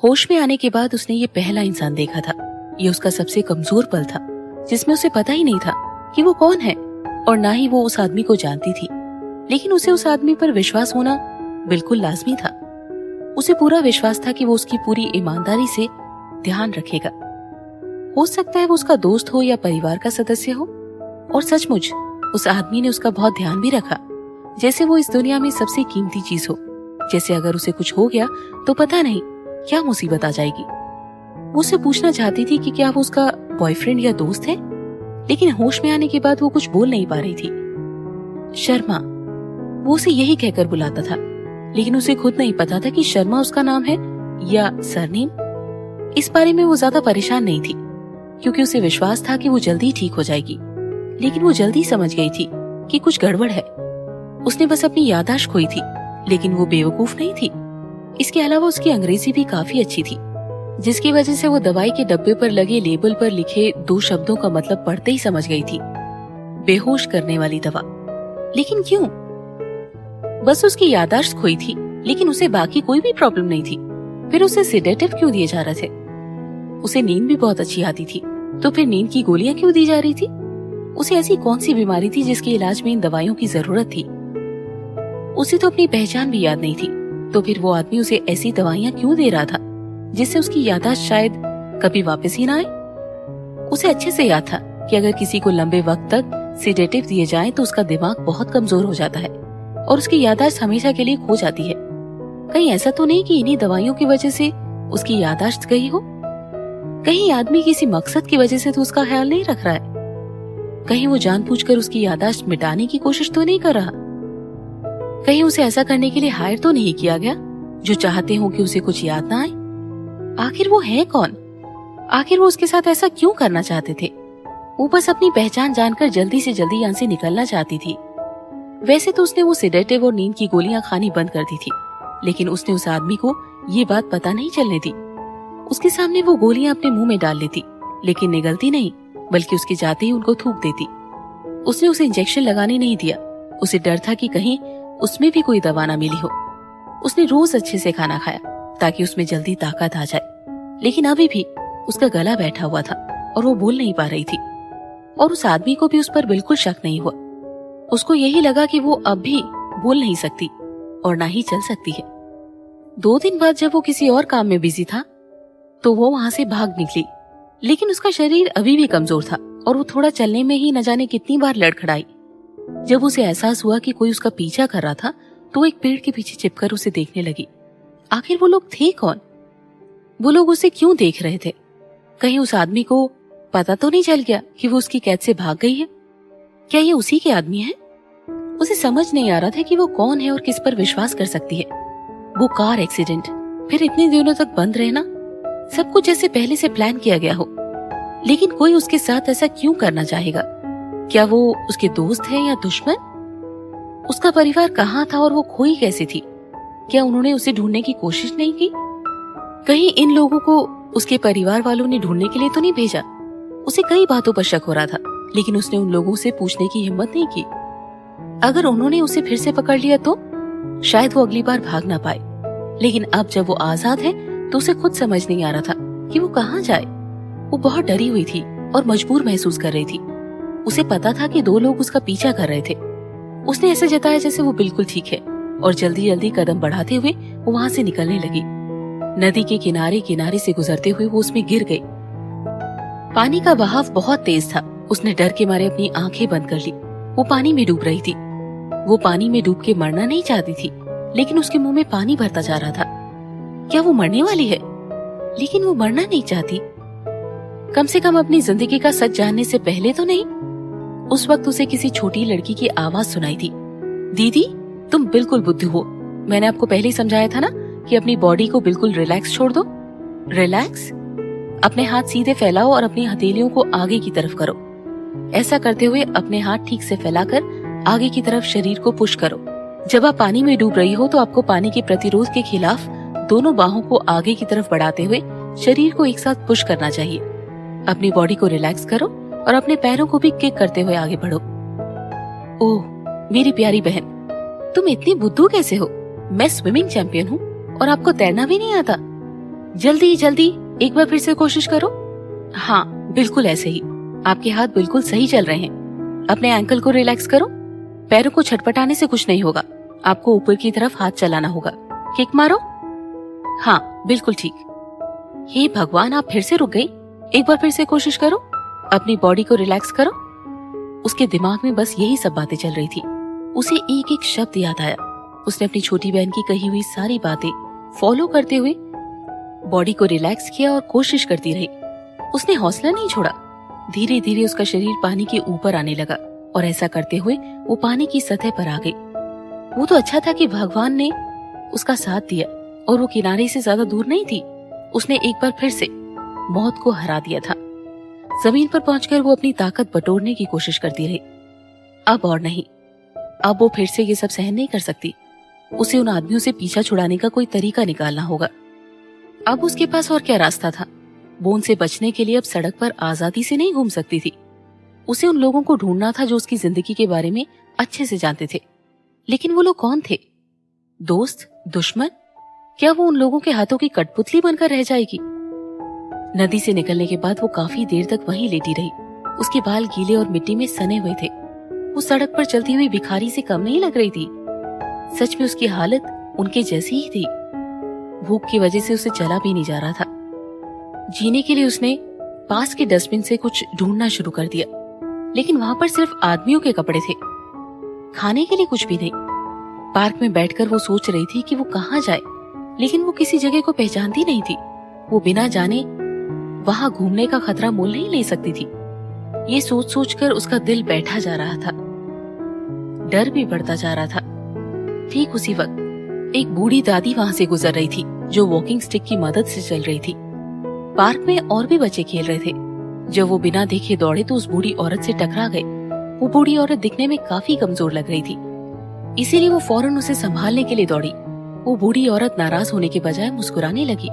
होश में आने के बाद उसने ये पहला इंसान देखा था। ये उसका सबसे कमजोर पल था, जिसमें उसे पता ही नहीं था कि वो कौन है और ना ही वो उस आदमी को जानती थी। लेकिन उसे उस आदमी पर विश्वास होना बिल्कुल लाजमी था। उसे पूरा विश्वास था कि वो उसकी पूरी ईमानदारी से ध्यान रखेगा। हो सकता है वो उसका दोस्त हो या परिवार का सदस्य हो। और सचमुच उस आदमी ने उसका बहुत ध्यान भी रखा, जैसे वो इस दुनिया में सबसे कीमती चीज हो। जैसे अगर उसे कुछ हो गया तो पता नहीं क्या मुसीबत आ जाएगी। वो उसे पूछना चाहती थी कि क्या वो उसका बॉयफ्रेंड या दोस्त है, लेकिन होश में आने के बाद वो कुछ बोल नहीं पा रही थी। शर्मा, वो उसे यही कहकर बुलाता था, लेकिन उसे खुद नहीं पता था कि शर्मा उसका नाम है या सरनेम। इस बारे में वो ज्यादा परेशान नहीं थी, क्योंकि उसे विश्वास था कि वो जल्दी ठीक हो जाएगी। लेकिन वो जल्दी समझ गई थी कि कुछ गड़बड़ है। उसने बस अपनी याददाश्त खोई थी, लेकिन वो बेवकूफ नहीं थी। इसके अलावा उसकी अंग्रेजी भी काफी अच्छी थी, जिसकी वजह से वो दवाई के डब्बे पर लगे लेबल पर लिखे 2 शब्दों का मतलब पढ़ते ही समझ गई थी, बेहोश करने वाली दवा। लेकिन क्यों? बस उसकी याददाश्त खोई थी, लेकिन उसे बाकी कोई भी प्रॉब्लम नहीं थी। फिर उसे सेडेटिव क्यों दिए जा रहे थे? उसे नींद भी बहुत अच्छी आती थी, तो फिर नींद की गोलियां क्यों दी जा रही थी? उसे ऐसी कौन सी बीमारी थी जिसके इलाज में इन दवाइयों की जरूरत थी? उसे तो अपनी पहचान भी याद नहीं थी, तो फिर वो आदमी उसे ऐसी दवाइयां क्यों दे रहा था जिससे उसकी याददाश्त शायद कभी वापस ही ना आए? उसे अच्छे से याद था कि अगर किसी को लंबे वक्त तक सेडेटिव दिए जाएं तो उसका दिमाग बहुत कमजोर हो जाता है और उसकी याददाश्त हमेशा के लिए खो जाती है। कहीं ऐसा तो नहीं कि इन्हीं दवाइयों की वजह से उसकी याददाश्त गई हो? कहीं आदमी किसी मकसद की वजह से तो उसका ख्याल नहीं रख रहा है? कहीं वो जानबूझकर उसकी याददाश्त मिटाने की कोशिश तो नहीं कर रहा? कहीं उसे ऐसा करने के लिए हायर तो नहीं किया गया जो चाहते हो कि उसे कुछ याद ना आए? आखिर वो है कौन? आखिर वो उसके साथ ऐसा क्यों करना चाहते थे? वो बस अपनी पहचान जानकर जल्दी से जल्दी यहाँ से निकलना चाहती थी। वैसे तो उसने वो सेडेटिव और नींद की गोलियां खानी बंद कर दी थी, लेकिन उसने उस आदमी को ये बात पता नहीं चलने दी। उसके सामने वो गोलियां अपने मुंह में डाल लेती, लेकिन निगलती नहीं, बल्कि उसके जाते ही उनको थूक देती। उसने उसे इंजेक्शन लगाने नहीं दिया। उसे डर था कि कहीं उसमें भी कोई दवा ना मिली हो। उसने रोज अच्छे से खाना खाया ताकि उसमें जल्दी ताकत आ जाए, लेकिन अभी भी उसका गला बैठा हुआ था और वो बोल नहीं पा रही थी। और उस आदमी को भी उस पर बिल्कुल शक नहीं हुआ। उसको यही लगा कि वो अब भी बोल नहीं सकती और ना ही चल सकती है। 2 दिन बाद जब वो किसी और काम में बिजी था तो वो वहां से भाग निकली, लेकिन उसका शरीर अभी भी कमजोर था और वो थोड़ा चलने में ही न जाने कितनी बार लड़खड़ाई। जब उसे एहसास हुआ कि कोई उसका पीछा कर रहा था तो वो एक पेड़ के पीछे छिपकर उसे देखने लगी। आखिर वो लोग थे कौन? वो लोग उसे क्यों देख रहे थे? कहीं उस आदमी को पता तो नहीं चल गया कि वो उसकी कैद से भाग गई है? क्या ये उसी के आदमी है? उसे समझ नहीं आ रहा था कि वो कौन है और किस पर विश्वास कर सकती है। वो कार एक्सीडेंट, फिर इतने दिनों तक बंद रहना, सब कुछ जैसे पहले से प्लान किया गया हो। लेकिन कोई उसके साथ ऐसा क्यों करना चाहेगा? क्या वो उसके दोस्त है या दुश्मन? उसका परिवार कहाँ था और वो खोई कैसे थी? क्या उन्होंने उसे ढूंढने की कोशिश नहीं की? कहीं इन लोगों को उसके परिवार वालों ने ढूंढने के लिए तो नहीं भेजा? उसे कई बातों पर शक हो रहा था, लेकिन उसने उन लोगों से पूछने की हिम्मत नहीं की। अगर उन्होंने उसे फिर से पकड़ लिया तो शायद वो अगली बार भाग ना पाए। लेकिन अब जब वो आजाद है तो उसे खुद समझ नहीं आ रहा था कि वो कहाँ जाए। वो बहुत डरी हुई थी और मजबूर महसूस कर रही थी। उसे पता था कि 2 लोग उसका पीछा कर रहे थे। उसने ऐसे जताया जैसे वो बिल्कुल ठीक है और जल्दी जल्दी कदम बढ़ाते हुए वो वहां से निकलने लगी। नदी के किनारे किनारे से गुजरते हुए वो उसमें गिर गई। पानी का बहाव बहुत तेज था। उसने डर के मारे अपनी आंखें बंद कर ली। वो पानी में डूब रही थी। वो पानी में डूब के मरना नहीं चाहती थी, लेकिन उसके मुंह में पानी भरता जा रहा था। क्या वो मरने वाली है? लेकिन वो मरना नहीं चाहती। कम से कम अपनी जिंदगी का सच जानने से पहले तो नहीं। उस वक्त उसे किसी छोटी लड़की की आवाज सुनाई थी। दीदी, तुम बिल्कुल बुद्धू हो। मैंने आपको पहले ही समझाया था ना कि अपनी बॉडी को बिल्कुल रिलैक्स छोड़ दो। रिलैक्स? अपने हाथ सीधे फैलाओ और अपनी हथेलियों को आगे की तरफ करो। ऐसा करते हुए अपने हाथ ठीक से फैलाकर आगे की तरफ शरीर को पुश करो। जब आप पानी में डूब रही हो तो आपको पानी के प्रतिरोध के खिलाफ दोनों बाहों को आगे की तरफ बढ़ाते हुए शरीर को एक साथ पुश करना चाहिए। अपनी बॉडी को रिलैक्स करो और अपने पैरों को भी किक करते हुए आगे बढ़ो। ओह मेरी प्यारी बहन, तुम इतनी बुद्धू कैसे हो? मैं स्विमिंग चैंपियन हूँ और आपको तैरना भी नहीं आता। जल्दी जल्दी एक बार फिर से कोशिश करो। हाँ, बिल्कुल ऐसे ही। आपके हाथ बिल्कुल सही चल रहे हैं। अपने एंकल को रिलैक्स करो। पैरों को छटपटाने से कुछ नहीं होगा। आपको ऊपर की तरफ हाथ चलाना होगा। किक मारो। हाँ, बिल्कुल ठीक। हे भगवान, आप फिर से रुक गई। एक बार फिर से कोशिश करो। अपनी बॉडी को रिलैक्स करो। उसके दिमाग में बस यही सब बातें चल रही थी। उसे एक एक शब्द याद आया। उसने अपनी छोटी बहन की कही हुई सारी बातें फॉलो करते हुए बॉडी को रिलैक्स किया और कोशिश करती रही। उसने हौसला नहीं छोड़ा। धीरे धीरे उसका शरीर पानी के ऊपर आने लगा और ऐसा करते हुए वो पानी की सतह पर आ गई। वो तो अच्छा था कि भगवान ने उसका साथ दिया और वो किनारे से ज्यादा दूर नहीं थी। उसने एक बार फिर से मौत को हरा दिया था। जमीन पर पहुंचकर वो अपनी ताकत बटोरने की कोशिश करती रही। अब और नहीं, अब वो फिर से ये सब सहन नहीं कर सकती। उसे उन आदमियों से पीछा छुड़ाने का कोई तरीका निकालना होगा। अब उसके पास और क्या रास्ता था। वो उनसे बचने के लिए अब सड़क पर आजादी से नहीं घूम सकती थी। उसे उन लोगों को ढूंढना था जो उसकी जिंदगी के बारे में अच्छे से जानते थे। लेकिन वो लोग कौन थे? दोस्त? दुश्मन? क्या वो उन लोगों के हाथों की कठपुतली बनकर रह जाएगी? नदी से निकलने के बाद वो काफी देर तक वहीं लेटी रही। उसके बाल गीले और मिट्टी में सने हुए थे। वो सड़क पर चलती हुई भिखारी से कम नहीं लग रही थी। सच में उसकी हालत उनके जैसी ही थी। भूख की वजह से उसे चला भी नहीं जा रहा था। जीने के लिए उसने पास के डस्टबिन से कुछ ढूंढना शुरू कर दिया, लेकिन वहां पर सिर्फ आदमियों के कपड़े थे, खाने के लिए कुछ भी नहीं। पार्क में बैठकर वो सोच रही थी कि वो कहाँ जाए, लेकिन वो किसी जगह को पहचानती नहीं थी। वो बिना जाने वहां घूमने का खतरा मोल नहीं ले सकती थी। ये सोच सोचकर उसका दिल बैठा जा रहा था। डर भी बढ़ता जा रहा था। ठीक उसी वक्त एक बूढ़ी दादी वहां से गुजर रही थी, जो वॉकिंग स्टिक की मदद से चल रही थी। पार्क में और भी बच्चे खेल रहे थे। जब वो बिना देखे दौड़े तो उस बूढ़ी औरत से टकरा गए। वो बूढ़ी औरत दिखने में काफी कमजोर लग रही थी, इसीलिए वो फौरन उसे संभालने के लिए दौड़ी। वो बूढ़ी औरत नाराज होने के बजाय मुस्कुराने लगी।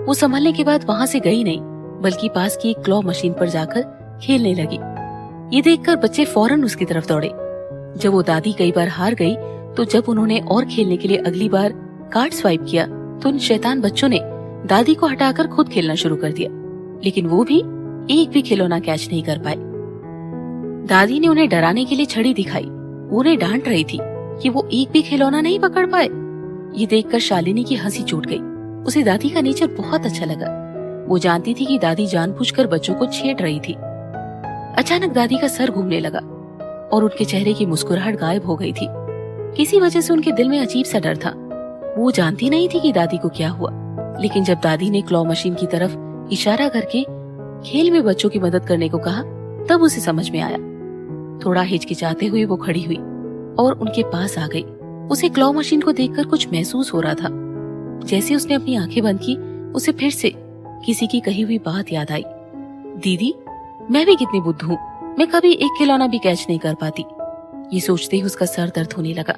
वो संभलने के बाद वहां से गई नहीं, बल्कि पास की एक क्लॉ मशीन पर जाकर खेलने लगी। ये देखकर बच्चे फौरन उसकी तरफ दौड़े। जब वो दादी कई बार हार गई, तो जब उन्होंने और खेलने के लिए अगली बार कार्ड स्वाइप किया, तो उन शैतान बच्चों ने दादी को हटाकर खुद खेलना शुरू कर दिया। लेकिन वो भी एक भी खिलौना कैच नहीं कर पाए। दादी ने उन्हें डराने के लिए छड़ी दिखाई। वो उन्हें डांट रही थी कि वो एक भी खिलौना नहीं पकड़ पाए। ये देखकर शालिनी की हंसी छूट गई। उसे दादी का नेचर बहुत अच्छा लगा। वो जानती थी कि दादी जानबूझकर बच्चों को छेड़ रही थी। अचानक दादी का सर घूमने लगा और उनके चेहरे की मुस्कुराहट गायब हो गई थी। किसी वजह से उनके दिल में अजीब सा डर था। वो जानती नहीं थी कि दादी को क्या हुआ, लेकिन जब दादी ने क्लॉ मशीन की तरफ इशारा करके खेल में बच्चों की मदद करने को कहा, तब उसे समझ में आया। थोड़ा हिचकिचाते हुए वो खड़ी हुई और उनके पास आ गई। उसे क्लॉ मशीन को देखकर कुछ महसूस हो रहा था। जैसे उसने अपनी आंखें बंद की, उसे फिर से किसी की कही हुई बात याद आई। दीदी, मैं भी कितनी बुद्धू हूँ, मैं कभी एक खिलौना भी कैच नहीं कर पाती। ये सोचते ही उसका सर दर्द होने लगा।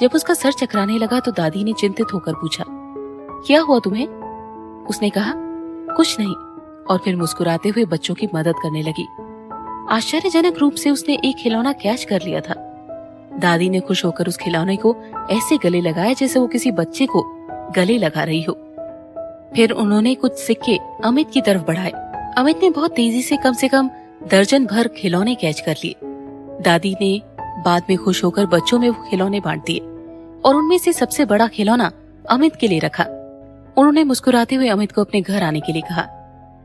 जब उसका सर चकराने लगा तो दादी ने चिंतित होकर पूछा, क्या हुआ तुम्हें? उसने कहा, कुछ नहीं, और फिर मुस्कुराते हुए बच्चों की मदद करने लगी। आश्चर्यजनक रूप से उसने एक खिलौना कैच कर लिया था। दादी ने खुश होकर उस खिलौने को ऐसे गले लगाया जैसे वो किसी बच्चे को गले लगा रही हो। फिर उन्होंने कुछ सिक्के अमित की तरफ बढ़ाए। अमित ने बहुत तेजी से कम दर्जन भर खिलौने कैच कर लिए। दादी ने बाद में खुश होकर बच्चों में वो खिलौने बांट दिए और उनमें से सबसे बड़ा खिलौना अमित के लिए रखा। उन्होंने मुस्कुराते हुए अमित को अपने घर आने के लिए कहा।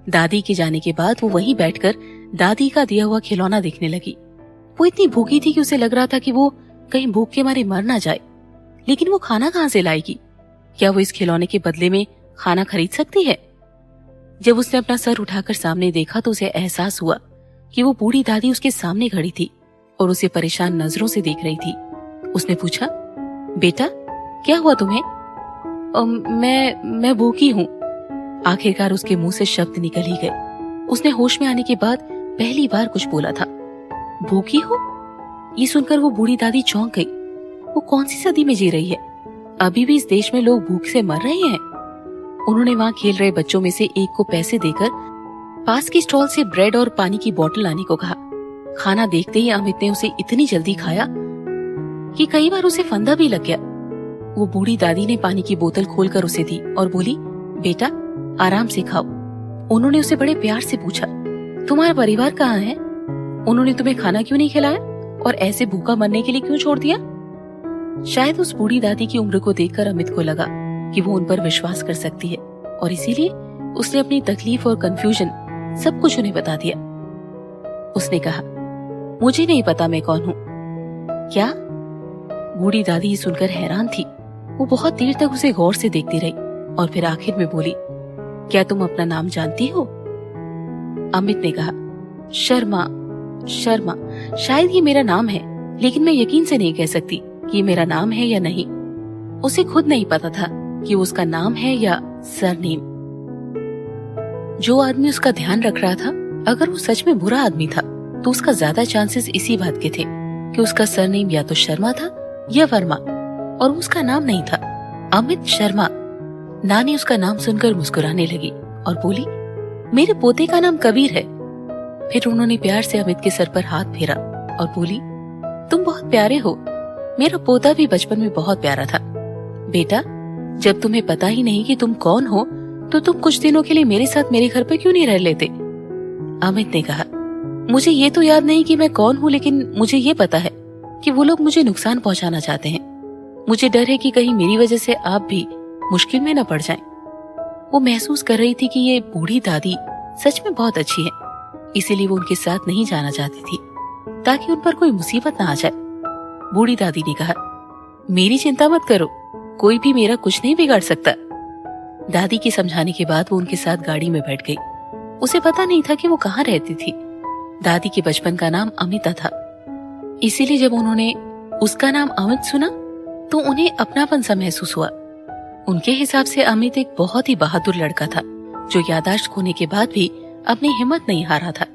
दादी के जाने के बाद वो वहीं बैठकर दादी का दिया हुआ खिलौना देखने लगी। वो इतनी भूखी थी कि उसे लग रहा था कि वो कहीं भूख के मारे मर ना जाए, लेकिन वो खाना कहाँ से लाएगी? क्या वो इस खिलौने के बदले में खाना खरीद सकती है? जब उसने अपना सर उठाकर सामने देखा तो उसे एहसास हुआ कि वो बूढ़ी दादी उसके सामने खड़ी थी और उसे परेशान नजरों से देख रही थी। उसने पूछा, बेटा, क्या हुआ तुम्हें? मैं भूखी हूँ। आखिरकार उसके मुंह से शब्द निकल ही गए। उसने होश में आने के बाद पहली बार कुछ बोला था। भूखी हो? ये सुनकर वो बूढ़ी दादी चौंक गई। वो कौन सी सदी में जी रही है? अभी भी इस देश में लोग भूख से मर रहे हैं। उन्होंने वहां खेल रहे बच्चों में से एक को पैसे देकर पास की स्टॉल से ब्रेड और पानी की बोतल लाने को कहा। खाना देखते ही अमित ने उसे इतनी जल्दी खाया कि कई बार उसे फंदा भी लग गया। वो बूढ़ी दादी ने पानी की बोतल खोलकर उसे दी और बोली, बेटा, आराम से खाओ। उन्होंने उसे बड़े प्यार से पूछा, तुम्हारा परिवार कहाँ है? उन्होंने तुम्हें खाना क्यों नहीं खिलाया और ऐसे भूखा मरने के लिए क्यों छोड़ दिया? शायद उस बूढ़ी दादी की उम्र को देखकर अमित को लगा कि वो उन पर विश्वास कर सकती है और इसीलिए उसने अपनी तकलीफ और कंफ्यूजन सब कुछ उन्हें बता दिया। उसने कहा, मुझे नहीं पता मैं कौन हूँ। क्या? बूढ़ी दादी सुनकर हैरान थी। वो बहुत देर तक उसे गौर से देखती रही और फिर आखिर में बोली, क्या तुम अपना नाम जानती हो? अमित ने कहा, शर्मा। शर्मा शायद ये मेरा नाम है, लेकिन मैं यकीन से नहीं कह सकती कि ये मेरा नाम है या नहीं। उसे खुद नहीं पता था कि वो उसका नाम है या सरनेम। जो आदमी उसका ध्यान रख रहा था, अगर वो सच में बुरा आदमी था तो उसका ज्यादा चांसेस इसी बात के थे कि उसका सरनेम या तो शर्मा था या वर्मा, और उसका नाम नहीं था अमित शर्मा। नानी उसका नाम सुनकर मुस्कुराने लगी और बोली, मेरे पोते का नाम कबीर है। फिर उन्होंने प्यार से अमित के सर पर हाथ फेरा और बोली, तुम बहुत प्यारे हो। मेरा पोता भी बचपन में बहुत प्यारा था। बेटा, जब तुम्हें पता ही नहीं कि तुम कौन हो तो तुम कुछ दिनों के लिए मेरे साथ मेरे घर पर क्यों नहीं रह लेते? अमित ने कहा, मुझे ये तो याद नहीं कि मैं कौन हूँ, लेकिन मुझे ये पता है कि वो लोग मुझे नुकसान पहुंचाना चाहते हैं। मुझे डर है कि कहीं मेरी वजह से आप भी मुश्किल में न पड़ जाएं। वो महसूस कर रही थी कि ये बूढ़ी दादी सच में बहुत अच्छी है, इसीलिए वो उनके साथ नहीं जाना चाहती थी ताकि उन पर कोई मुसीबत ना आ जाए। बूढ़ी दादी ने कहा, मेरी चिंता मत करो, कोई भी मेरा कुछ नहीं बिगाड़ सकता। दादी के समझाने के बाद वो उनके साथ गाड़ी में बैठ गई। उसे पता नहीं था कि वो कहाँ रहती थी। दादी के बचपन का नाम अमिता था, इसीलिए जब उन्होंने उसका नाम अमित सुना तो उन्हें अपनापन सा महसूस हुआ। उनके हिसाब से अमित एक बहुत ही बहादुर लड़का था जो याददाश्त खोने के बाद भी अपनी हिम्मत नहीं हारा था,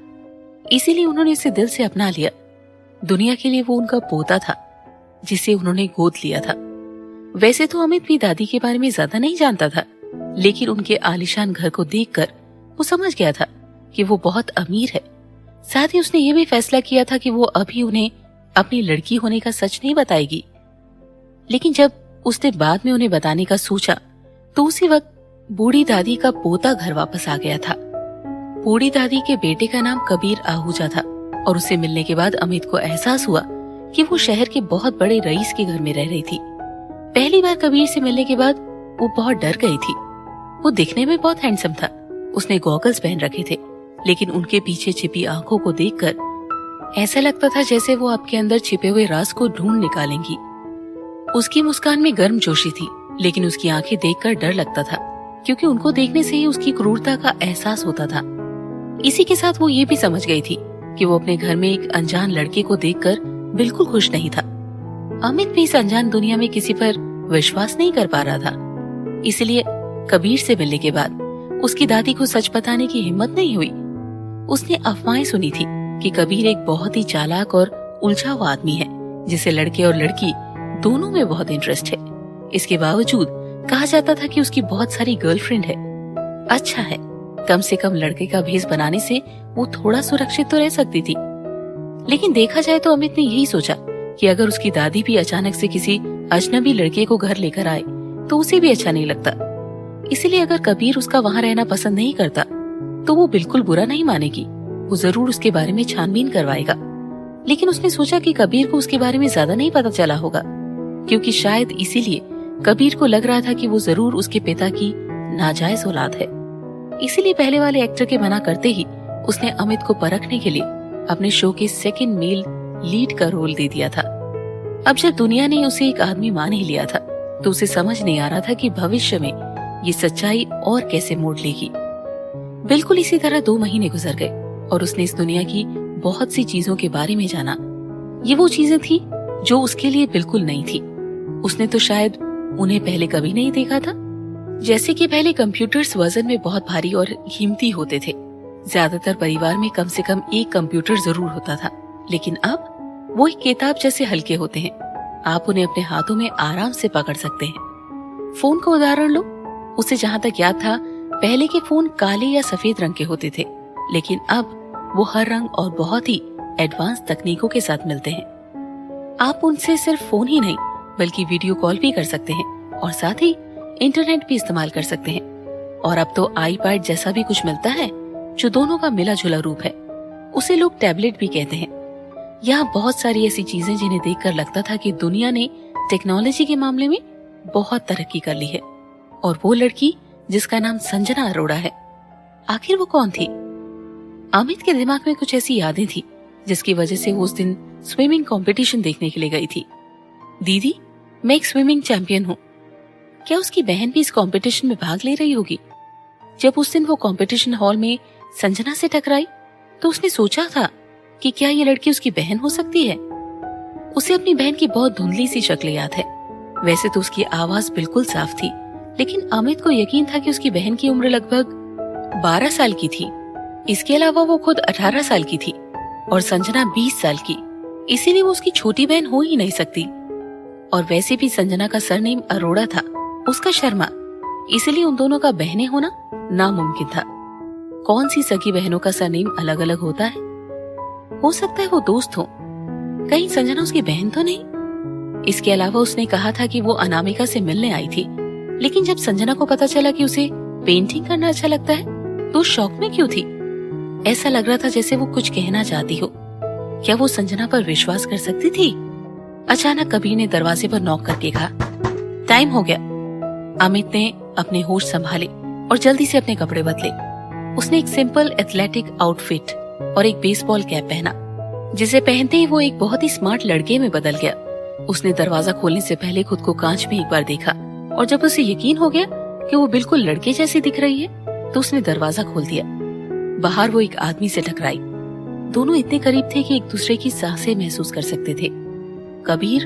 इसीलिए उन्होंने इसे दिल से अपना लिया। दुनिया के लिए वो उनका पोता था जिसे उन्होंने गोद लिया था। वैसे तो अमित भी दादी के बारे में ज्यादा नहीं जानता था, लेकिन उनके आलीशान घर को देखकर वो समझ गया था कि वो बहुत अमीर है। साथ ही उसने ये भी फैसला किया था कि वो अभी उन्हें अपनी लड़की होने का सच नहीं बताएगी। लेकिन जब उसने बाद में उन्हें बताने का सोचा तो उसी वक्त बूढ़ी दादी का पोता घर वापस आ गया था। बूढ़ी दादी के बेटे का नाम कबीर आहूजा था और उससे मिलने के बाद अमित को एहसास हुआ कि वो शहर के बहुत बड़े रईस के घर में रह रही थी। पहली बार कबीर से मिलने के बाद वो बहुत डर गई थी। वो दिखने में बहुत हैंडसम था। उसने गॉगल्स पहन रखे थे, लेकिन उनके पीछे छिपी आंखों को देखकर ऐसा लगता था जैसे वो आपके अंदर छिपे हुए राज को ढूंढ निकालेंगी। उसकी मुस्कान में गर्मजोशी थी, लेकिन उसकी आंखें देखकर डर लगता था, क्योंकि उनको देखने से ही उसकी क्रूरता का एहसास होता था। इसी के साथ वो ये भी समझ गई थी कि वो अपने घर में एक अनजान लड़के को देखकर बिल्कुल खुश नहीं था। अमित भी इस अनजान दुनिया में किसी पर विश्वास नहीं कर पा रहा था, इसलिए कबीर से मिलने के बाद उसकी दादी को सच बताने की हिम्मत नहीं हुई। उसने अफवाहें सुनी थी कि कबीर एक बहुत ही चालाक और उलझा हुआ आदमी है जिसे लड़के और लड़की दोनों में बहुत इंटरेस्ट है। इसके बावजूद कहा जाता था कि उसकी बहुत सारी गर्लफ्रेंड है। अच्छा है, कम से कम लड़के का भेष बनाने से वो थोड़ा सुरक्षित तो रह सकती थी। लेकिन देखा जाए तो अमित ने यही सोचा कि अगर उसकी दादी भी अचानक से किसी अजनबी लड़के को घर लेकर आए तो उसे भी अच्छा नहीं लगता। इसीलिए अगर कबीर उसका वहाँ रहना पसंद नहीं करता तो वो बिल्कुल बुरा नहीं मानेगी, वो जरूर उसके बारे में छानबीन करवाएगा। लेकिन उसने सोचा कि कबीर को उसके बारे में ज्यादा नहीं पता चला होगा, क्योंकि शायद इसीलिए कबीर को लग रहा था कि वो जरूर उसके पिता की नाजायज औलाद है। इसीलिए पहले वाले एक्टर के मना करते ही उसने अमित को परखने के लिए अपने शो के सेकंड मेल लीड का रोल दे दिया था। अब जब दुनिया ने उसे एक आदमी मान ही लिया था तो उसे समझ नहीं आ रहा था कि भविष्य में ये सच्चाई और कैसे मोड़ लेगी। बिल्कुल इसी तरह 2 महीने गुजर गए और उसने इस दुनिया की बहुत सी चीजों के बारे में जाना। ये वो चीजें थी जो उसके लिए बिल्कुल नई थी। उसने तो शायद उन्हें पहले कभी नहीं देखा था। जैसे कि पहले कंप्यूटर्स वजन में बहुत भारी और कीमती होते थे। ज्यादातर परिवार में कम से कम एक कंप्यूटर जरूर होता था, लेकिन अब वो एक किताब जैसे हल्के होते हैं। आप उन्हें अपने हाथों में आराम से पकड़ सकते हैं। फोन का उदाहरण लो, उसे जहाँ तक याद था पहले के फोन काले या सफेद रंग के होते थे, लेकिन अब वो हर रंग और बहुत ही एडवांस तकनीकों के साथ मिलते हैं। आप उनसे सिर्फ फोन ही नहीं बल्कि वीडियो कॉल भी कर सकते हैं और साथ ही इंटरनेट भी इस्तेमाल कर सकते हैं। और अब तो आईपैड जैसा भी कुछ मिलता है जो दोनों का मिला जुला रूप है। उसे लोग टैबलेट भी कहते हैं। यहाँ बहुत सारी ऐसी चीजें जिन्हें देखकर लगता था कि दुनिया ने टेक्नोलॉजी के मामले में बहुत तरक्की कर ली है। और वो लड़की जिसका नाम संजना अरोड़ा है, आखिर वो कौन थी? अमित के दिमाग में कुछ ऐसी यादें थी जिसकी वजह से वो उस दिन स्विमिंग कंपटीशन देखने के लिए गई थी। दीदी, मैं एक स्विमिंग चैंपियन हूँ। क्या उसकी बहन भी इस कंपटीशन में भाग ले रही होगी? जब उस दिन वो कंपटीशन हॉल में संजना से टकराई तो उसने सोचा था कि क्या ये लड़की उसकी बहन हो सकती है। उसे अपनी बहन की बहुत धुंधली सी शक्ल याद है। वैसे तो उसकी आवाज बिल्कुल साफ थी, लेकिन अमित को यकीन था कि उसकी बहन की उम्र लगभग 12 साल की थी। इसके अलावा वो खुद 18 साल की थी और संजना 20 साल की, इसीलिए वो उसकी छोटी बहन हो ही नहीं सकती। और वैसे भी संजना का सरनेम अरोड़ा था, उसका शर्मा, इसीलिए उन दोनों का बहनें होना नामुमकिन था। कौन सी सगी बहनों का सरनेम अलग अलग होता है? हो सकता है वो दोस्त हो, कहीं संजना उसकी बहन तो नहीं। इसके अलावा उसने कहा था कि वो अनामिका से मिलने आई थी, लेकिन जब संजना को पता चला कि उसे पेंटिंग करना अच्छा लगता है तो शौक में क्यों थी? ऐसा लग रहा था जैसे वो कुछ कहना चाहती हो। क्या वो संजना पर विश्वास कर सकती थी? अचानक कबीर ने दरवाजे पर नॉक करके कहा, टाइम हो गया। अमित ने अपने होश संभाले और जल्दी से अपने कपड़े बदले। उसने एक सिंपल एथलेटिक आउटफिट और एक बेसबॉल कैप पहना, जिसे पहनते ही वो एक बहुत ही स्मार्ट लड़के में बदल गया। उसने दरवाजा खोलने से पहले खुद को कांच में एक बार देखा और जब उसे यकीन हो गया कि वो बिल्कुल लड़के जैसी दिख रही है तो उसने दरवाजा खोल दिया। बाहर वो एक आदमी से टकराई। दोनों इतने करीब थे कि एक दूसरे की सांसें महसूस कर सकते थे। कबीर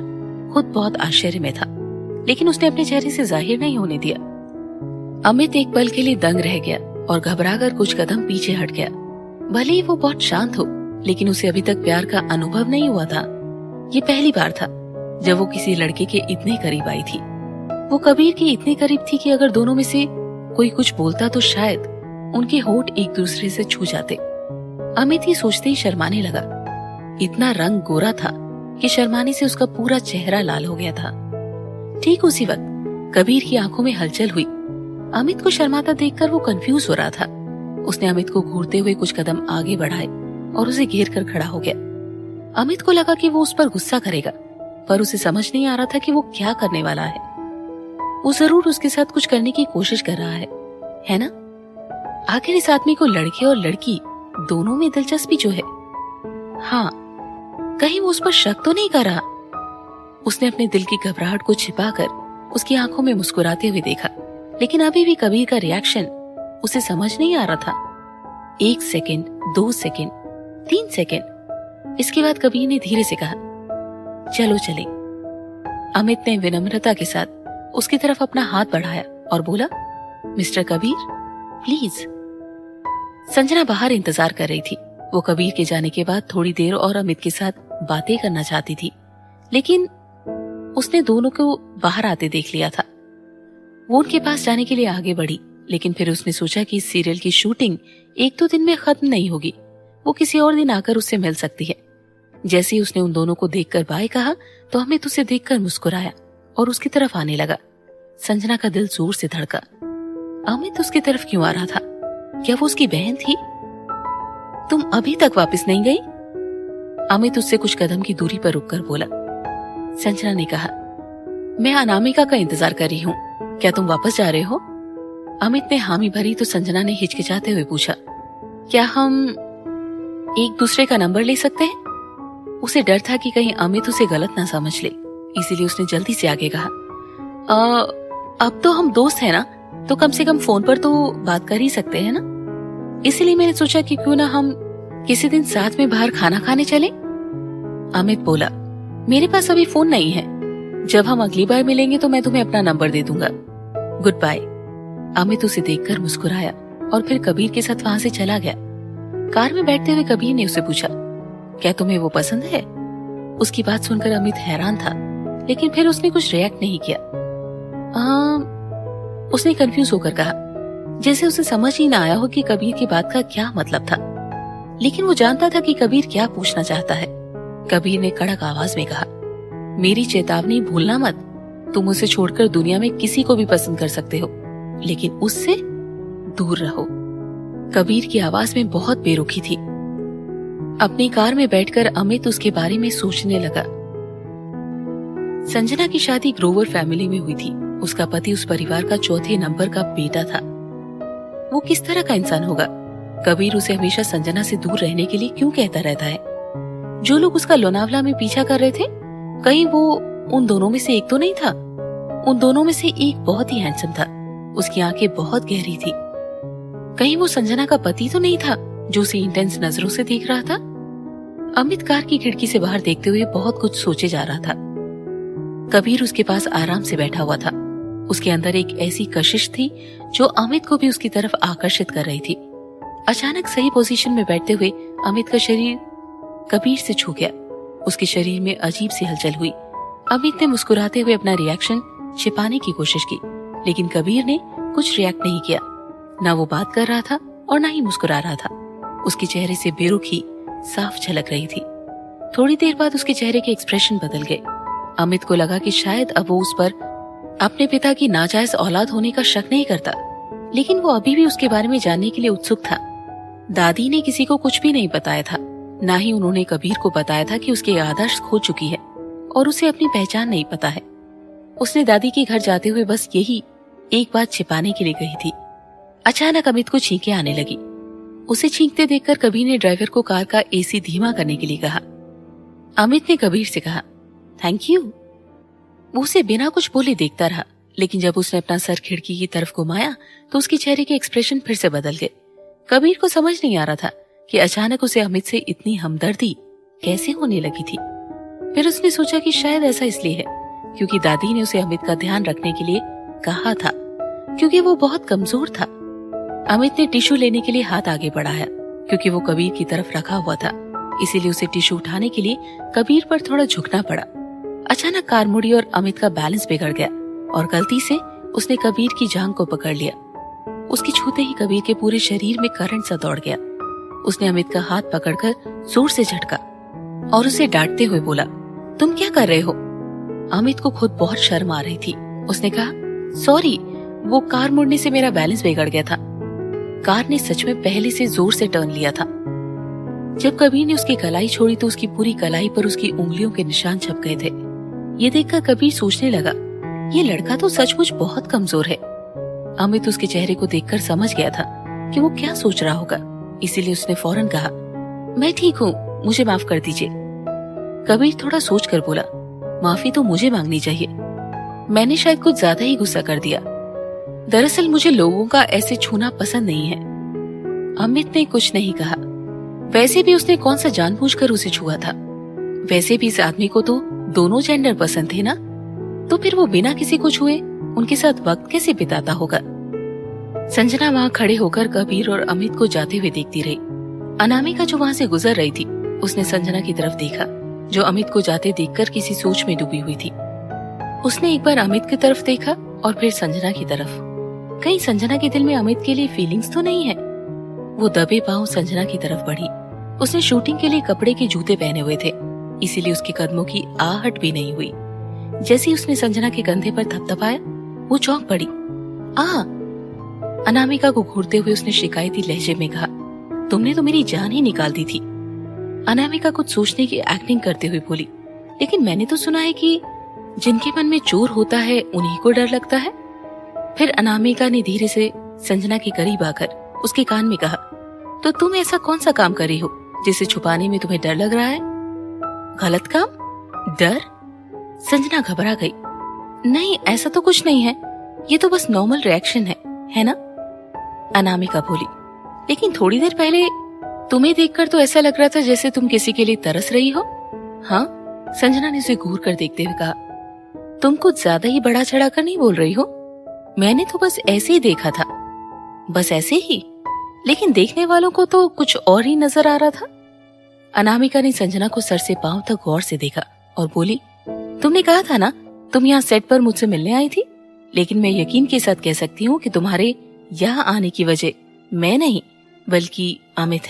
खुद बहुत आश्चर्य में था, लेकिन उसने अपने चेहरे से जाहिर नहीं होने दिया। अमित एक पल के लिए दंग रह गया और घबराकर कुछ कदम पीछे हट गया। भले ही वो बहुत शांत हो, लेकिन उसे अभी तक प्यार का अनुभव नहीं हुआ था। ये पहली बार था जब वो किसी लड़के के इतने करीब आई थी। वो कबीर के इतने करीब थी कि अगर दोनों में से कोई कुछ बोलता तो शायद उनके होंठ एक दूसरे से छू जाते। अमित ही सोचते ही शर्माने लगा। इतना रंग गोरा था कि शर्माने से उसका पूरा चेहरा लाल हो गया था। ठीक उसी वक्त कबीर की आंखों में हलचल हुई। अमित को शर्माता देखकर वो कंफ्यूज हो रहा था। उसने अमित को घूरते हुए कुछ कदम आगे बढ़ाए और उसे घेर कर खड़ा हो गया। अमित को लगा कि वो उस पर गुस्सा करेगा, पर उसे समझ नहीं आ रहा था कि वो क्या करने वाला है। वो जरूर उसके साथ कुछ करने की कोशिश कर रहा है ना? आखिर इस आदमी को लड़के और लड़की दोनों में दिलचस्पी जो है, हाँ, कहीं वो उस पर शक तो नहीं कर रहा? उसने अपने दिल की घबराहट को छिपाकर उसकी आंखों में मुस्कुराते हुए देखा, लेकिन अभी भी कबीर का रिएक्शन उसे समझ नहीं आ रहा था। 1 सेकेंड, 2 सेकेंड, 3 सेकेंड, इसके बाद कबीर ने धीरे से कहा, चलो चले। अमित ने विनम्रता के साथ उसकी तरफ अपना हाथ बढ़ाया और बोला, मिस्टर कबीर, प्लीज। संजना बाहर इंतजार कर रही थी। वो कबीर के जाने के बाद थोड़ी देर और अमित के साथ बातें करना चाहती थी, लेकिन उसने दोनों को बाहर आते देख लिया था। वो उनके पास जाने के लिए आगे बढ़ी, लेकिन फिर उसने सोचा कि इस सीरियल की शूटिंग 1-2 दिन में खत्म नहीं होगी। वो किसी और दिन आकर उससे मिल सकती है। जैसे ही उसने उन दोनों को देखकर बाय कहा तो अमित उसे देखकर मुस्कुराया और उसकी तरफ आने लगा। संजना का दिल जोर से धड़का। अमित उसकी तरफ क्यों आ रहा था? क्या वो उसकी बहन थी? तुम अभी तक वापस नहीं गई? अमित उससे कुछ कदम की दूरी पर रुककर बोला। संजना ने कहा, मैं अनामिका का इंतजार कर रही हूँ, क्या तुम वापस जा रहे हो? अमित ने हामी भरी तो संजना ने हिचकिचाते हुए पूछा, क्या हम एक दूसरे का नंबर ले सकते हैं? उसे डर था कि कहीं अमित उसे गलत ना समझ ले, इसीलिए उसने जल्दी से आगे कहा, अब तो हम दोस्त हैं ना, तो कम से कम फोन पर तो बात कर ही सकते हैं ना। इसीलिए मैंने सोचा कि क्यों ना हम किसी दिन साथ में बाहर खाना खाने चले। अमित बोला, मेरे पास अभी फोन नहीं है, जब हम अगली बार मिलेंगे तो मैं तुम्हें अपना नंबर दे दूंगा। Good bye. अमित उसे देखकर मुस्कुराया और फिर कबीर के साथ वहां से चला गया। कार में बैठते हुए कबीर ने उसे पूछा, क्या तुम्हें वो पसंद है? उसकी बात सुनकर अमित हैरान था, लेकिन फिर उसने कुछ रिएक्ट नहीं किया। उसने कंफ्यूज होकर कहा, जैसे उसे समझ ही ना आया हो कि कबीर की बात का क्या मतलब था, लेकिन वो जानता था कि कबीर क्या पूछना चाहता है। कबीर ने कड़क आवाज में कहा, मेरी चेतावनी भूलना मत। तुम उसे छोड़कर दुनिया में किसी को भी पसंद कर सकते हो, लेकिन उससे दूर रहो। कबीर की आवाज में बहुत बेरुखी थी। अपनी कार में बैठकर अमित उसके बारे में सोचने लगा। संजना की शादी ग्रोवर फैमिली में हुई थी। उसका पति उस परिवार का चौथे नंबर का बेटा था। वो किस तरह का इंसान होगा? कबीर उसे हमेशा संजना से दूर रहने के लिए क्यों कहता रहता है? जो लोग उसका लोनावला में पीछा कर रहे थे, कहीं वो उन दोनों में से एक तो नहीं था? उन दोनों में से एक बहुत ही हैंडसम था। उसकी आंखें बहुत गहरी थी। कहीं वो संजना का पति तो नहीं था जो उसे इंटेंस नजरों से देख रहा था? अमित कार की खिड़की से बाहर देखते हुए बहुत कुछ सोचे जा रहा था। कबीर उसके पास आराम से बैठा हुआ था। उसके अंदर एक ऐसी कशिश थी जो अमित को भी उसकी तरफ आकर्षित कर रही थी। अचानक सही पोजीशन में बैठते हुए अमित का शरीर कबीर से छू गया। उसके शरीर में अजीब सी हलचल हुई। अमित ने मुस्कुराते हुए अपना रिएक्शन छिपाने की कोशिश की, लेकिन कबीर ने कुछ रिएक्ट नहीं किया। ना वो बात कर रहा था और ना ही मुस्कुरा रहा था। उसके चेहरे से बेरुखी साफ झलक रही थी। थोड़ी देर बाद उसके चेहरे के एक्सप्रेशन बदल गए। अमित को लगा कि शायद अब वो उस पर अपने पिता की नाजायज औलाद होने का शक नहीं करता, लेकिन वो अभी भी उसके बारे में जानने के लिए उत्सुक था। दादी ने किसी को कुछ भी नहीं बताया था, ना ही उन्होंने कबीर को बताया था कि उसकी आदर्श खो चुकी है और उसे अपनी पहचान नहीं पता है। उसने दादी के घर जाते हुए बस यही एक बात छिपाने के लिए गई थी। अचानक अमित को छींकें आने लगी। उसे छींकते देखकर कबीर ने ड्राइवर को कार का एसी धीमा करने के लिए कहा। अमित ने कबीर से कहा, थैंक यू। वो उसे बिना कुछ बोले देखता रहा, लेकिन जब उसने अपना सर खिड़की की तरफ घुमाया तो उसके चेहरे के एक्सप्रेशन फिर से बदल गए। कबीर को समझ नहीं आ रहा था कि अचानक उसे अमित से इतनी हमदर्दी कैसे होने लगी थी। फिर उसने सोचा कि शायद ऐसा इसलिए है क्योंकि दादी ने उसे अमित का ध्यान रखने के लिए कहा था, क्योंकि वो बहुत कमजोर था। अमित ने टिश्यू लेने के लिए हाथ आगे बढ़ाया क्योंकि वो कबीर की तरफ रखा हुआ था, इसीलिए उसे टिश्यू उठाने के लिए कबीर पर थोड़ा झुकना पड़ा। अचानक कार मुड़ी और अमित का बैलेंस बिगड़ गया और गलती से उसने कबीर की जांघ को पकड़ लिया। उसके छूते ही कबीर के पूरे शरीर में करंट सा दौड़ गया। उसने अमित का हाथ पकड़कर जोर से झटका और उसे डांटते हुए बोला, तुम क्या कर रहे हो? अमित को खुद बहुत शर्म आ रही थी। उसने कहा, सॉरी, वो कार मुड़ने से मेरा बैलेंस बिगड़ गया था। कार ने सच में पहले से जोर से टर्न लिया था। जब कबीर ने उसकी कलाई छोड़ी तो उसकी पूरी कलाई पर उसकी उंगलियों के निशान छप गए थे। ये देखकर कबीर सोचने लगा, ये लड़का तो सचमुच बहुत कमजोर है। अमित उसके चेहरे को देखकर समझ गया था कि वो क्या सोच रहा होगा, इसीलिए उसने फौरन कहा, मैं ठीक हूँ, मुझे माफ कर दीजिए। कबीर थोड़ा सोचकर बोला, माफी तो मुझे मांगनी चाहिए, मैंने शायद कुछ ज्यादा ही गुस्सा कर दिया। दरअसल मुझे लोगों का ऐसे छूना पसंद नहीं है। अमित ने कुछ नहीं कहा। वैसे भी उसने कौन सा जानबूझकर उसे छुआ था? वैसे भी इस आदमी को तो दोनों जेंडर पसंद थे ना, तो फिर वो बिना किसी को छुए उनके साथ वक्त कैसे बिताता होगा? संजना वहाँ खड़े होकर कबीर और अमित को जाते हुए देखती रही। अनामिका जो वहाँ से गुजर रही थी, उसने संजना की तरफ देखा, जो अमित को जाते देखकर किसी सोच में डूबी हुई थी। उसने एक बार अमित की तरफ देखा और फिर संजना की तरफ। कहीं संजना के दिल में अमित के लिए फीलिंग्स तो नहीं है? वो दबे पांव संजना की तरफ बढ़ी। उसने शूटिंग के लिए कपड़े के जूते पहने हुए थे, इसीलिए उसके कदमों की आहट भी नहीं हुई। जैसे ही उसने संजना के कंधे पर थपथपाया, वो चौंक पड़ी। अनामिका को घूरते हुए उसने शिकायती लहजे में कहा, तुमने तो मेरी जान ही निकाल दी थी। अनामिका कुछ सोचने की एक्टिंग करते हुए बोली, लेकिन मैंने तो सुना है कि जिनके मन में चोर होता है उन्हीं को डर लगता है। फिर अनामिका ने धीरे से संजना के करीब आकर उसके कान में कहा, तो तुम ऐसा कौन सा काम कर रही हो जिसे छुपाने में तुम्हें डर लग रहा है? गलत काम? डर? संजना घबरा गई। नहीं, ऐसा तो कुछ नहीं है, ये तो बस नॉर्मल रिएक्शन है ना? अनामिका बोली, लेकिन थोड़ी देर पहले तुम्हें देखकर तो ऐसा लग रहा था जैसे तुम किसी के लिए तरस रही हो। हाँ? संजना ने उसे घूर कर देखते हुए कहा, तुम कुछ ज्यादा ही बढ़ा चढ़ा कर नहीं बोल रही हो। मैंने तो बस ऐसे ही देखा था, बस ऐसे ही, लेकिन देखने वालों को तो कुछ और ही नजर आ रहा था। अनामिका ने संजना को सर से पांव तक गौर से देखा और बोली, तुमने कहा था ना तुम यहाँ सेट पर मुझसे मिलने आई थी, लेकिन मैं यकीन के साथ कह सकती हूँ कि तुम्हारे यहाँ आने की वजह मैं नहीं बल्कि अमित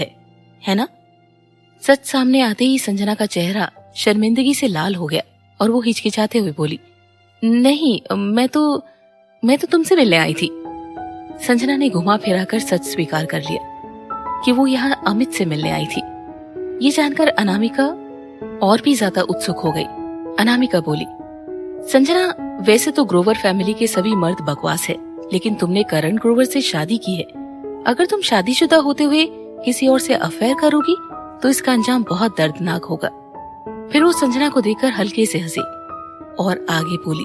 है ना? सच सामने आते ही संजना का चेहरा शर्मिंदगी से लाल हो गया और वो हिचकिचाते हुए बोली, नहीं, मैं तो तुमसे मिलने आई थी। संजना ने घुमा फिराकर सच स्वीकार कर लिया कि वो यहाँ अमित से मिलने आई थी। ये जानकर अनामिका और भी ज्यादा उत्सुक हो गई। अनामिका बोली, संजना, वैसे तो ग्रोवर फैमिली के सभी मर्द बकवास है, लेकिन तुमने करण ग्रोवर से शादी की है। अगर तुम शादीशुदा होते हुए किसी और से अफेयर करोगी तो इसका अंजाम बहुत दर्दनाक होगा। फिर वो संजना को देखकर हल्के से हंसी और आगे बोली,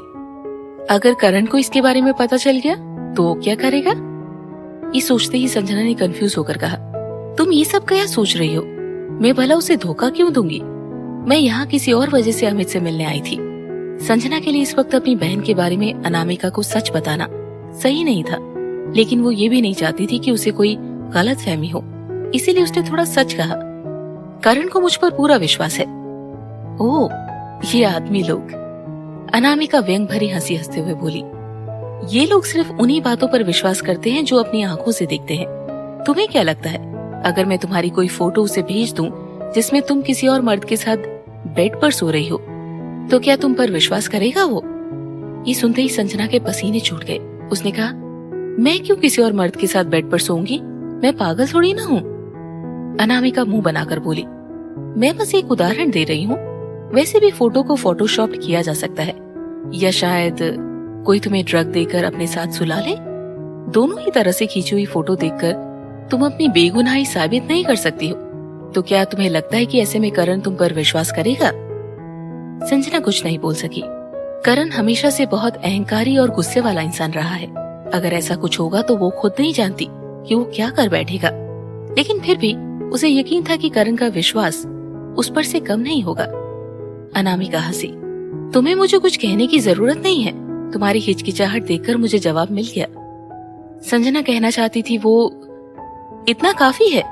अगर करण को इसके बारे में पता चल गया तो क्या करेगा? ये सोचते ही संजना ने कंफ्यूज होकर कहा, तुम ये सब क्या सोच रही हो? मैं भला उसे धोखा क्यों दूंगी? मैं यहाँ किसी और वजह से अमित से मिलने आई थी। संजना के लिए इस वक्त अपनी बहन के बारे में अनामिका को सच बताना सही नहीं था, लेकिन वो ये भी नहीं चाहती थी कि उसे कोई गलत फहमी हो, इसीलिए उसने थोड़ा सच कहा। करण को मुझ पर पूरा विश्वास है। ओह, ये आदमी लोग। अनामिका व्यंग भरी हंसी हंसते हुए बोली, ये लोग सिर्फ उन्हीं बातों पर विश्वास करते हैं जो अपनी आंखों से देखते हैं। तुम्हें क्या लगता है, अगर मैं तुम्हारी कोई फोटो उसे भेज दूं जिसमें तुम किसी और मर्द के साथ बेड पर सो रही हो, तो क्या तुम पर विश्वास करेगा वो? ये सुनते ही संजना के पसीने छूट गए। उसने कहा, मैं क्यों किसी और मर्द के साथ बेड पर सोऊंगी? मैं पागल थोड़ी ना हूँ। अनामिका मुंह बनाकर बोली, मैं बस एक उदाहरण दे रही हूँ। वैसे भी फोटो को फोटोशॉप किया जा सकता है, या शायद कोई तुम्हें ड्रग देकर अपने साथ सुला ले। दोनों ही तरह से खींची हुई फोटो देखकर तुम अपनी बेगुनाही साबित नहीं कर सकती हो। तो क्या तुम्हें लगता है कि ऐसे में करण तुम पर विश्वास करेगा? संजना कुछ नहीं बोल सकी। करण हमेशा से बहुत अहंकारी और गुस्से वाला इंसान रहा है। अगर ऐसा कुछ होगा तो वो खुद नहीं जानती कि वो क्या कर बैठेगा, लेकिन फिर भी उसे यकीन था कि करण का विश्वास उस पर से कम नहीं होगा। अनामिका हंसी, तुम्हें मुझे कुछ कहने की जरूरत नहीं है। तुम्हारी हिचकिचाहट देखकर मुझे जवाब मिल गया। संजना कहना चाहती थी, वो इतना काफी है।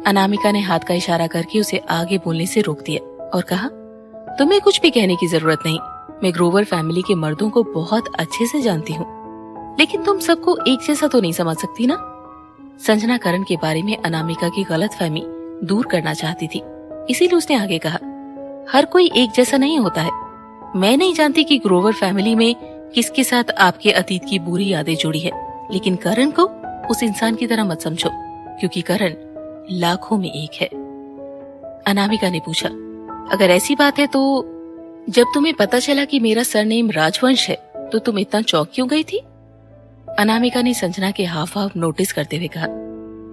अनामिका ने हाथ का इशारा करके उसे आगे बोलने से रोक दिया और कहा, तुम्हें कुछ भी कहने की जरूरत नहीं। मैं ग्रोवर फैमिली के मर्दों को बहुत अच्छे से जानती हूँ, लेकिन तुम सबको एक जैसा तो नहीं समझ सकती ना। संजना करण के बारे में अनामिका की गलतफहमी दूर करना चाहती थी, इसीलिए उसने आगे कहा, हर कोई एक जैसा नहीं होता है। मैं नहीं जानती कि ग्रोवर फैमिली में किसके साथ आपके अतीत की बुरी यादें जुड़ी है, लेकिन करण को उस इंसान की तरह मत समझो, क्योंकि करण लाखों में एक है। अनामिका ने पूछा, अगर ऐसी बात है तो जब तुम्हें पता चला कि मेरा सरनेम राजवंश है तो तुम इतना चौंक क्यों गई थी? अनामिका ने संजना के हाव भाव नोटिस करते हुए कहा,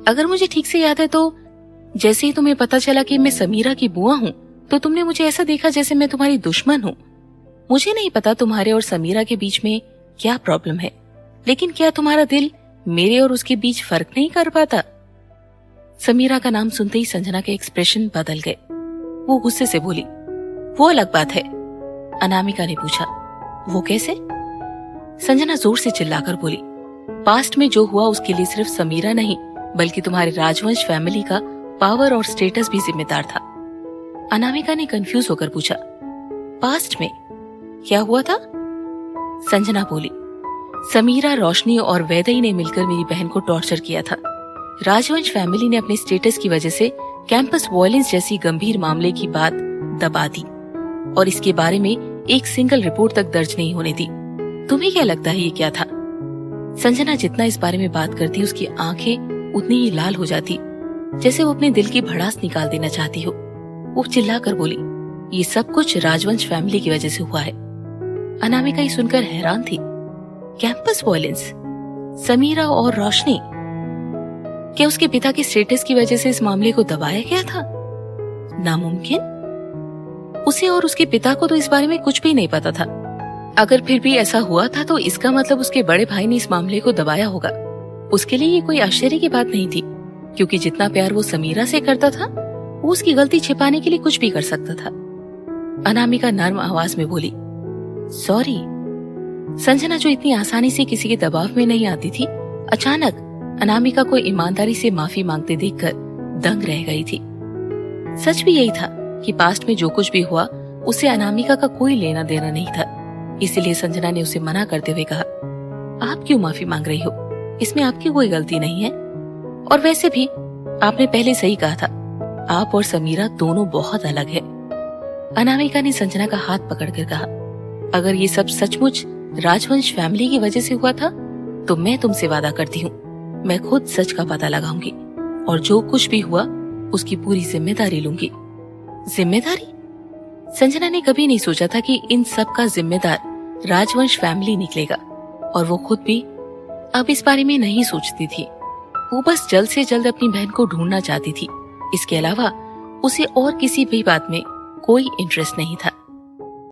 अगर मुझे ठीक से याद है तो जैसे ही तुम्हें पता चला कि मैं समीरा की बुआ हूँ तो तुमने मुझे ऐसा देखा जैसे मैं तुम्हारी दुश्मन हूँ। मुझे नहीं पता तुम्हारे और समीरा के बीच में क्या प्रॉब्लम है, लेकिन क्या तुम्हारा दिल मेरे और उसके बीच फर्क नहीं कर पाता? समीरा का नाम सुनते ही संजना के एक्सप्रेशन बदल गए। वो गुस्से से बोली, वो अलग बात है। अनामिका ने पूछा, वो कैसे? संजना जोर से चिल्लाकर बोली, पास्ट में जो हुआ उसके लिए सिर्फ समीरा नहीं बल्कि तुम्हारे राजवंश फैमिली का पावर और स्टेटस भी जिम्मेदार था। अनामिका ने कंफ्यूज होकर पूछा, पास्ट में क्या हुआ था? संजना बोली, समीरा, रोशनी और वैदई ने मिलकर मेरी बहन को टॉर्चर किया था। राजवंश फैमिली ने अपने स्टेटस की वजह से कैंपस वायलेंस जैसी गंभीर मामले की बात दबा दी और इसके बारे में एक सिंगल रिपोर्ट तक दर्ज नहीं होने दी। तुम्हें क्या लगता है ये क्या था? संजना जितना इस बारे में बात करती उसकी आंखें उतनी ही लाल हो जाती, जैसे वो अपने दिल की भड़ास निकाल देना चाहती हो। वो चिल्लाकर बोली, ये सब कुछ राजवंश फैमिली की वजह से हुआ है। अनामिका ये सुनकर हैरान थी। कैंपस वायलेंस, समीरा और रोशनी, क्या उसके पिता के स्टेटस की वजह से इस मामले को दबाया गया था? नामुमकिन। उसे और उसके पिता को तो इस बारे में कुछ भी नहीं पता था। अगर फिर भी ऐसा हुआ था तो इसका मतलब उसके बड़े भाई ने इस मामले को दबाया होगा। उसके लिए ये कोई आश्चर्य की बात नहीं थी, क्योंकि जितना प्यार वो समीरा से करता था वो उसकी गलती छिपाने के लिए कुछ भी कर सकता था। अनामिका नर्म आवाज में बोली, सॉरी। संजना जो इतनी आसानी से किसी के दबाव में नहीं आती थी, अचानक अनामिका को ईमानदारी से माफी मांगते देखकर दंग रह गई थी। सच भी यही था कि पास्ट में जो कुछ भी हुआ उससे अनामिका का कोई लेना देना नहीं था। इसलिए संजना ने उसे मना करते हुए कहा, आप क्यों माफी मांग रही हो? इसमें आपकी कोई गलती नहीं है। और वैसे भी आपने पहले सही कहा था, आप और समीरा दोनों बहुत अलग है। अनामिका ने संजना का हाथ पकड़कर कहा, अगर ये सब सचमुच राजवंश फैमिली की वजह से हुआ था तो मैं तुमसे वादा करती हूँ मैं खुद सच का पता लगाऊंगी और जो कुछ भी हुआ उसकी पूरी जिम्मेदारी लूंगी। जिम्मेदारी? संजना ने कभी नहीं सोचा था कि इन सब का जिम्मेदार राजवंश फैमिली निकलेगा, और वो खुद भी अब इस बारे में नहीं सोचती थी। वो बस जल्द से जल्द अपनी बहन को ढूंढना चाहती थी। इसके अलावा उसे और किसी भी बात में कोई इंटरेस्ट नहीं था।